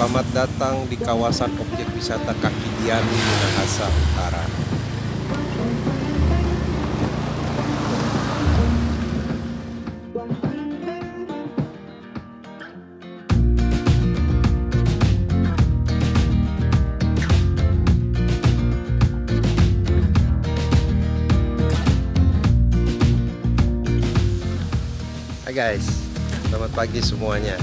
Selamat datang di kawasan objek wisata kaki Diami, Minahasa Utara. Hai guys, selamat pagi semuanya.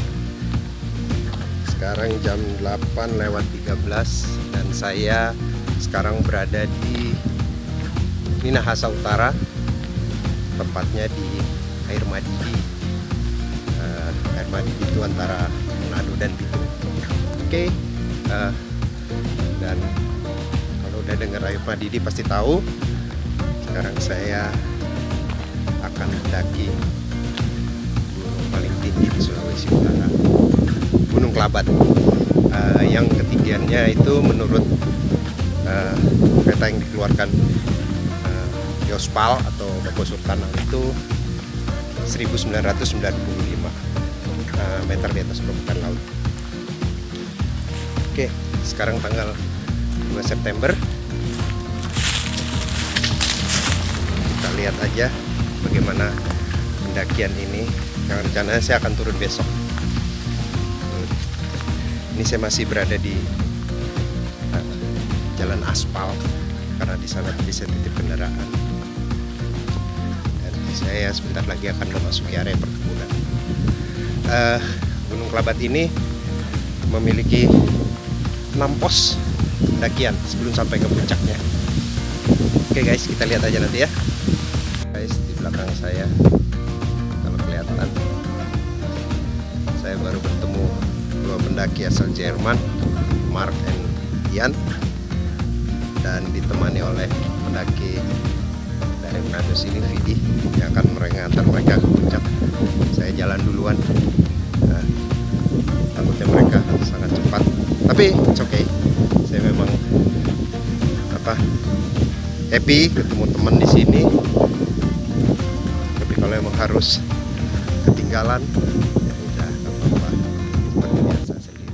Sekarang jam 8:13 dan saya sekarang berada di Minahasa Utara, tepatnya di Air Madidi. Air Madidi itu antara Manado dan Bitung. Oke, dan kalau udah dengar Air Madidi pasti tahu. Sekarang saya akan mendaki paling tinggi di Sulawesi Utara, Gunung Kelabat, yang ketinggiannya itu menurut peta yang dikeluarkan Yospal atau Bapak Sultan itu 1995 meter di atas permukaan laut. Oke, sekarang tanggal 2 September. Kita lihat aja bagaimana pendakian ini. Yang rencananya saya akan turun besok. Ini saya masih berada di jalan aspal karena di sana bisa titip kendaraan. Dan saya sebentar lagi akan memasuki area perkebunan. Gunung Kelabat ini memiliki 6 pos pendakian sebelum sampai ke puncaknya. Oke guys, kita lihat aja nanti ya. Guys, di belakang saya kelihatan, saya baru bertemu dua pendaki asal Jerman, Mark and Ian, dan ditemani oleh pendaki dari Manado sini, Vidi, yang akan mengantar mereka ke puncak. Saya jalan duluan. Takutnya mereka sangat cepat, tapi it's okay. Saya memang happy ketemu teman di sini. Tapi kalau emang harus ketinggalan, ya udah, nggak apa-apa, seperti biasa sendiri.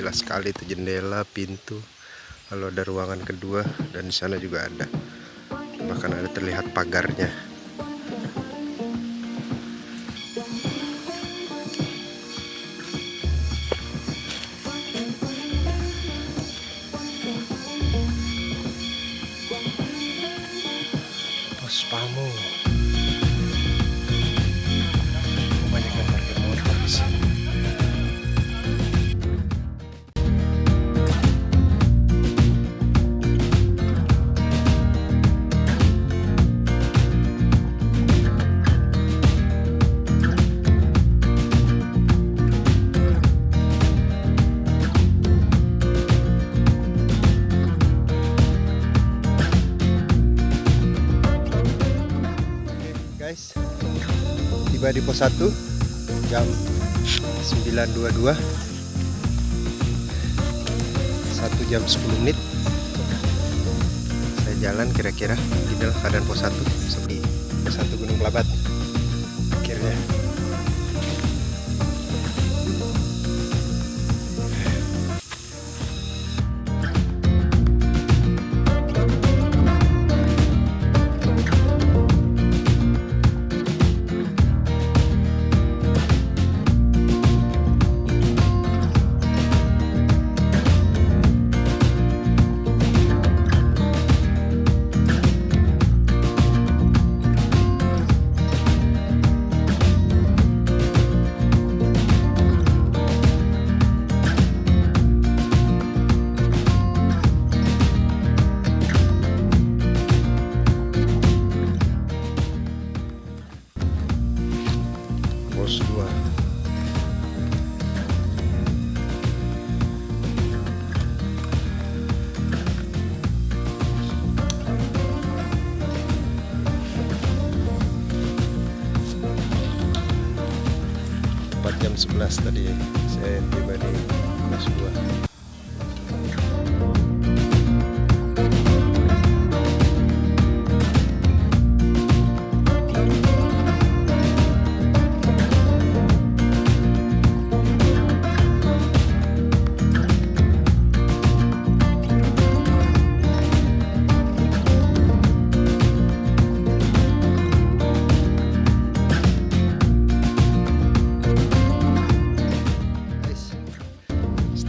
Jelas sekali itu jendela, pintu. Lalu ada ruangan kedua dan di sana juga ada. Bahkan ada terlihat pagarnya. Pos Pamo. Banyak yang parkir motor di sini. Guys, tiba di pos 1 jam 9.22, 1 jam 10 menit. Saya jalan kira-kira inilah keadaan pos 1 seperti pos 1 Gunung Kelabat akhirnya. pas tadi saya tiba di pos 2.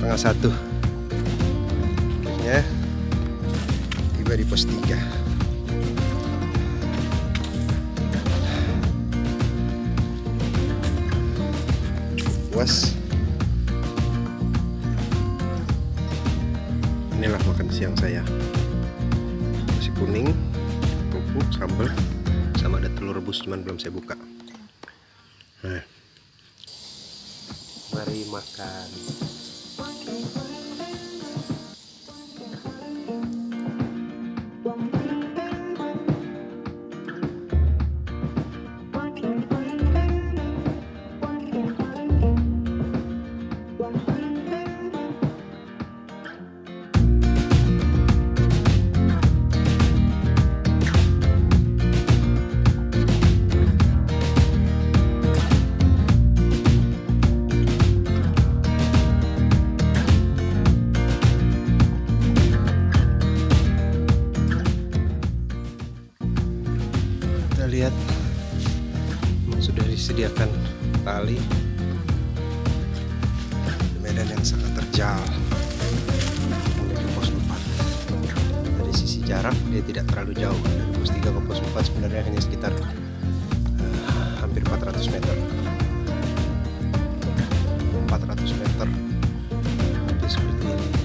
Setengah 1 akhirnya tiba di pos 3. Puas. Inilah makan siang saya, nasi kuning, kerupuk, sambal, sama ada telur rebus cuman belum saya buka. Nah, mari makan. Lihat, sudah disediakan tali di medan yang sangat terjal menuju pos 4. Dari sisi jarak dia tidak terlalu jauh, dari pos 3 ke pos 4 sebenarnya hanya sekitar hampir 400 meter 400 meter tapi seperti ini.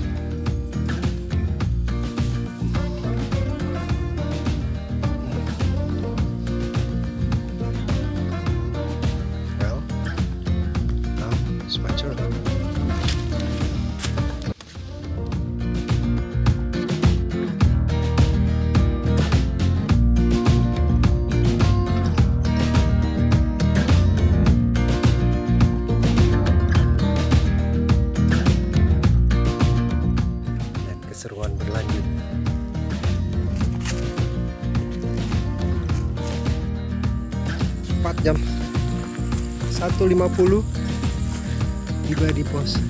Keseruan berlanjut. Empat jam 1.50 tiba di pos 4.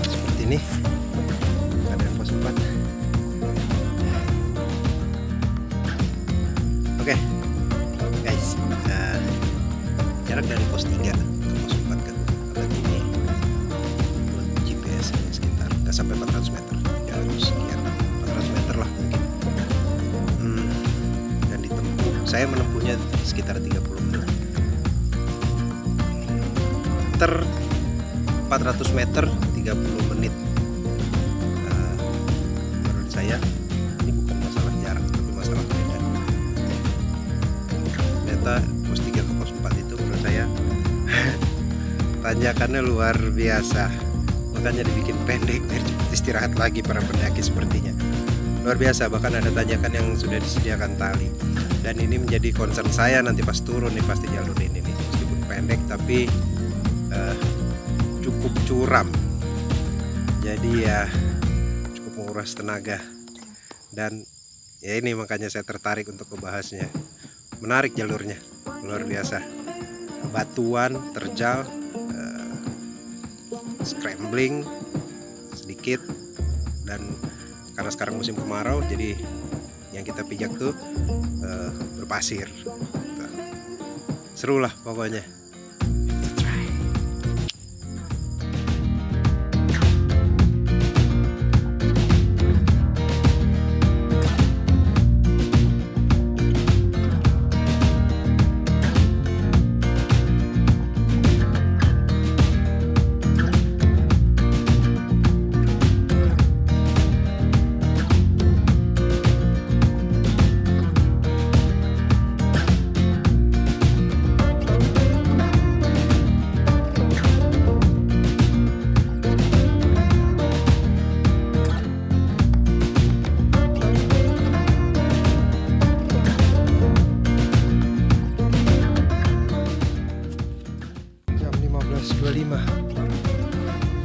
Seperti ini keadaan pos 4. Oke, guys, jarak dari pos 3 ke pos 4 ke tempat ini menurut GPS sekitar nggak sampai 400 meter, 300 sekian, 400 meter lah mungkin. Dan ditempuh, saya menempuhnya sekitar 30 menit. 400 meter 30 menit. Menurut saya ini bukan masalah jarak tapi masalah medan. Ternyata pos 3 ke pos 4 itu menurut saya tanjakannya luar biasa, makanya dibikin pendek biar cepat istirahat lagi para pendaki sepertinya. Luar biasa, bahkan ada tanjakan yang sudah disediakan tali. Dan ini menjadi concern saya nanti pas turun nih, pasti jalur ini nih meskipun pendek tapi cukup curam, jadi ya cukup menguras tenaga. Dan ya ini makanya saya tertarik untuk membahasnya. Menarik jalurnya, luar biasa, batuan terjal, scrambling sedikit, dan karena sekarang musim kemarau jadi yang kita pijak tuh berpasir. Seru lah pokoknya.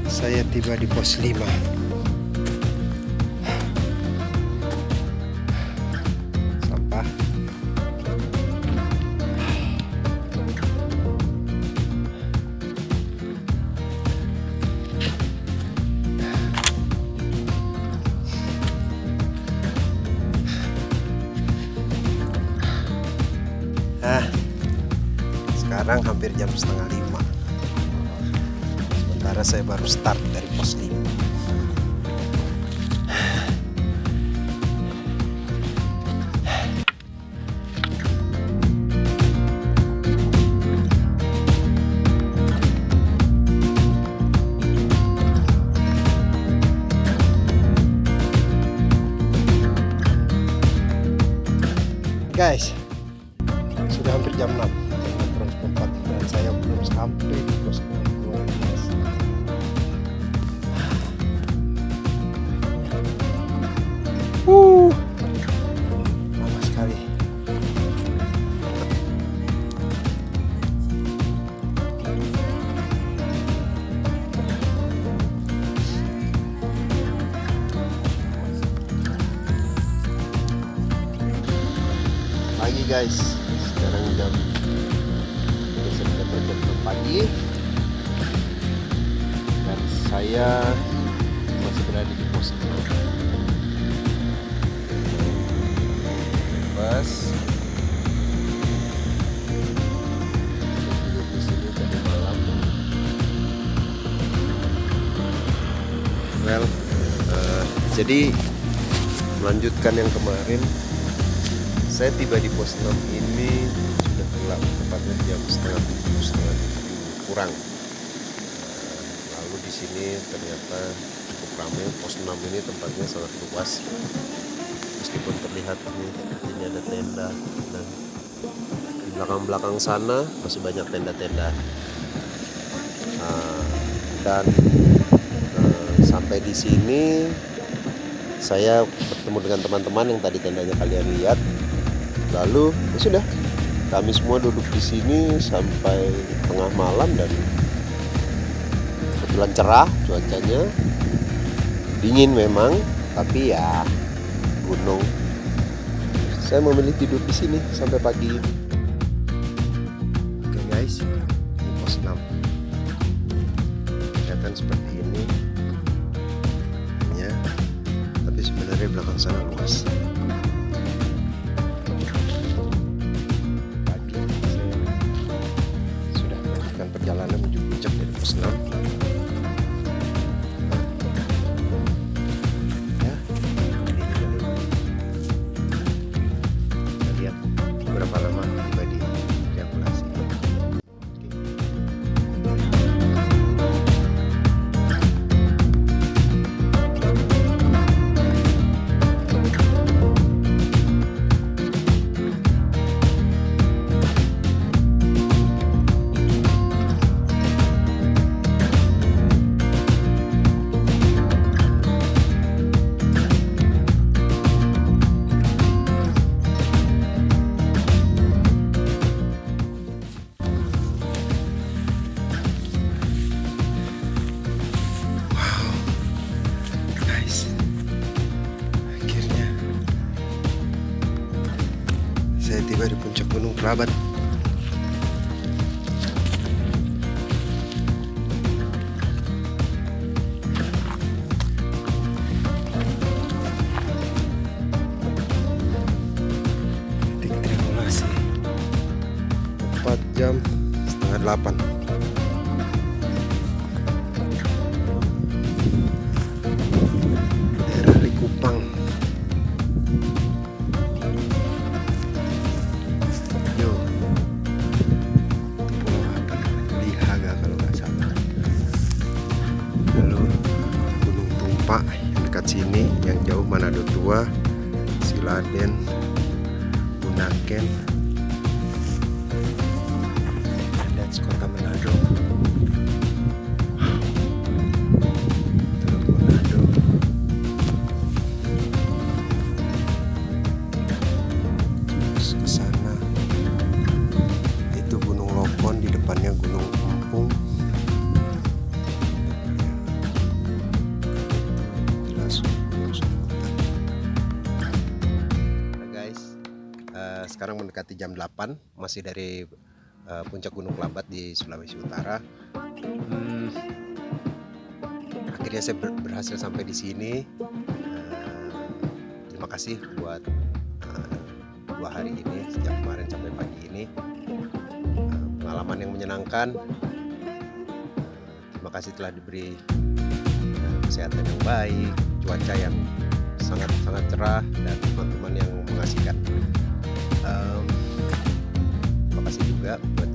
Saya tiba di pos 5. Sampah. Sekarang hampir jam setengah 5. Sementara saya baru start dari pos 5. Guys, sudah hampir jam 6. Dan saya belum sampai di pos 6. Lama sekali. Pagi guys, sekarang jam pagi dan saya masih berada di pos 6. Bus duduk di sini tadi malam. Jadi melanjutkan yang kemarin, saya tiba di pos 6 ini sudah gelap, tepatnya jam setengah 7 kurang. Lalu di sini ternyata cukup ramai. Pos 6 ini tempatnya sangat luas. Meskipun terlihat ini ada tenda, dan di belakang-belakang sana masih banyak tenda-tenda. Dan sampai di sini saya bertemu dengan teman-teman yang tadi tendanya kalian lihat. Lalu ya sudah, kami semua duduk di sini sampai tengah malam, dan kebetulan cerah cuacanya, dingin memang, tapi ya gunung. Saya memilih tidur di sini sampai pagi. Oke guys, ini pos 6. Kelihatan seperti ini ya, tapi sebenarnya belakang sana luas. Perjalanan menuju puncak dari pos 6. Ya, ini jalur. Kita lihat berapa lama tiba di triangulasi. Saya tiba di puncak Gunung Kerabat. Titik triangulasi. 4 jam setengah 8. Daerah Likupang. Yang dekat sini, yang jauh Manado Tua, Siladen, Bunaken, dan that's kota Manado. Teluk Manado. Terus ke sana itu Gunung Lokon, di depannya Gunung Empung. sekarang mendekati jam 8, masih dari puncak Gunung Kelabat di Sulawesi Utara. Akhirnya saya berhasil sampai di sini. Terima kasih buat 2 hari ini, sejak kemarin sampai pagi ini. Pengalaman yang menyenangkan. Terima kasih telah diberi kesehatan yang baik, cuaca yang sangat-sangat cerah, dan teman-teman yang mengasihkan. Terima kasih juga buat